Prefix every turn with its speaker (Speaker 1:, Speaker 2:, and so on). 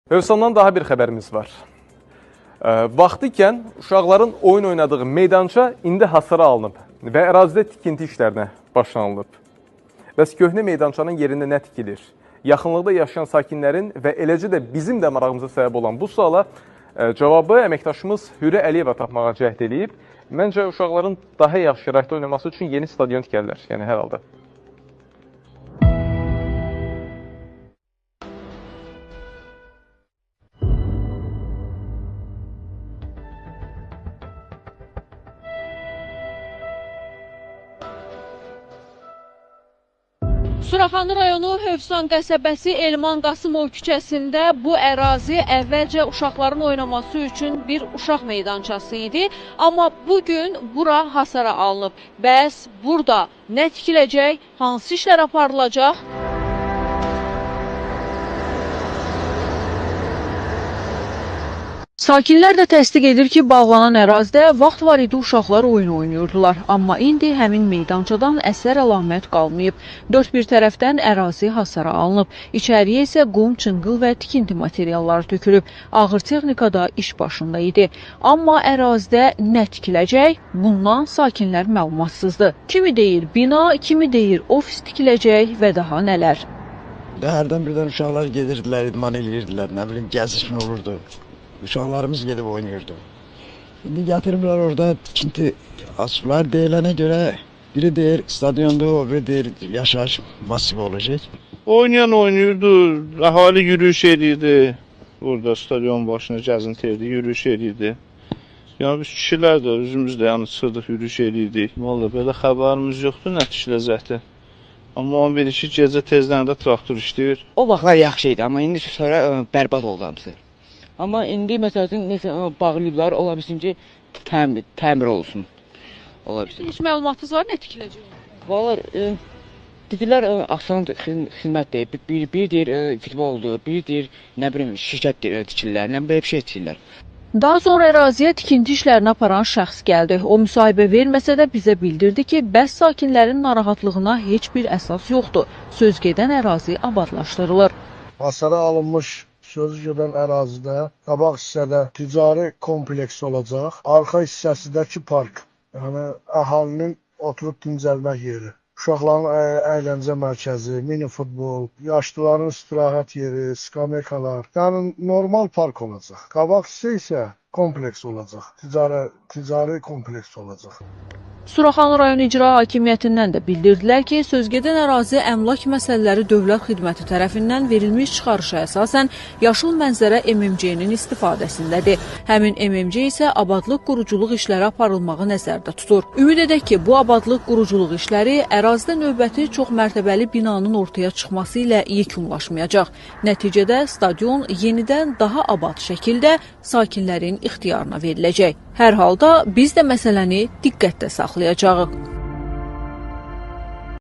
Speaker 1: Hövsandan daha bir xəbərimiz var. Vaxtı ikən uşaqların oyun oynadığı meydança indi hasara alınıb və ərazidə tikinti işlərinə başlanılıb. Bəs köhnə meydançanın yerində nə tikilir? Yaxınlıqda yaşayan sakinlərin və eləcə də bizim də marağımıza səbəb olan bu suala cavabı əməkdaşımız Hürə Əliyeva tapmağa cəhd edib. Məncə uşaqların daha yaxşı şəraitdə oynaması üçün yeni stadion tikərlər, yəni hər halda.
Speaker 2: Suraxanı rayonu Hövsan qəsəbəsi Elman Qasımov küçəsində bu ərazi əvvəlcə uşaqların oynaması üçün bir uşaq meydançası idi. Amma bugün bura hasara alınıb. Bəs burada nə tikiləcək, hansı işlər aparılacaq? Sakinlər də təsdiq edir ki, bağlanan ərazidə vaxt var idi uşaqlar oyun oynayırdılar. Amma indi həmin meydançadan əsər əlamət qalmayıb. Dörd bir tərəfdən ərazi hasara alınıb. İçəriyə isə qum, çınqıl və tikinti materialları tökülüb. Ağır texnika da iş başında idi. Amma ərazidə nə tikiləcək? Bundan sakinlər məlumatsızdır. Kimi deyir bina, kimi deyir ofis tikiləcək və daha nələr.
Speaker 3: Hərdən birdən uşaqlar gedirdilər, idman edirdilər, nə bilim gəzişmə olurdu. Uşaqlarımız gedib oynayırdı. İndi gətiriblər orada tikinti açıblar deyilənə görə biri deyir stadionda, o biri deyir yaşayış masivi olacaq.
Speaker 4: Oynayan oynayırdı, əhali yürüyüş edirdi. Burada stadion başına gəzinti edirdi, yürüyüş edirdi. Yəni biz kişilər də özümüz də yəni çıxırdıq, yürüyüş edirdik. Vallahi belə xəbərimiz yoxdur nə tikiləcəkdir. Amma o bir ki gecə tezdən də traktor işləyir.
Speaker 5: O vaxtlar yaxşı idi, amma indi sonra bərbad oldu hamısı. Amma indi məsələn necə bağlayıblar, ola bilsin ki təmir olsun. Ola bilsin.
Speaker 2: Heç məlumatınız var nə tikiləcək?
Speaker 5: Vallahi dedilər asan xidmət deyib. Bir deyir futboldur, bir deyir nə bilim şirkət tikirlər, nə belə bir şey tikirlər.
Speaker 2: Daha sonra əraziyə tikinti işlərini aparan şəxs gəldi. O müsahibə verməsə də bizə bildirdi ki, bəs sakinlərin narahatlığına heç bir əsas yoxdur. Söz gedən ərazi abadlaşdırılır.
Speaker 6: Hasara alınmış sözü gedən ərazidə qabaq hissədə ticari kompleks olacaq. Arxa hissəsidəki park, yəni əhalinin oturub dincəlmək yeri. Uşaqların əyləncə mərkəzi, mini futbol, yaşlıların istirahət yeri, skamyakalar. Yəni normal park olacaq. Qabaq hissə isə kompleks olacaq. Ticari kompleks olacaq.
Speaker 2: Suraxanı rayon icra hakimiyyətindən də bildirdilər ki, sözgedən ərazi əmlak məsələləri dövlət xidməti tərəfindən verilmiş çıxarışa əsasən yaşıl mənzərə MMC-nin istifadəsindədir. Həmin MMC isə abadlıq quruculuq işləri aparılmağı nəzərdə tutur. Ümid edək ki, bu abadlıq quruculuq işləri ərazidə növbəti çox mərtəbəli binanın ortaya çıxması ilə yekunlaşmayacaq. Nəticədə stadion yenidən daha abad şəkildə sakinlərin ixtiyarına veriləcək. Hər halda biz də məsələni diqqətdə saxlayacağıq.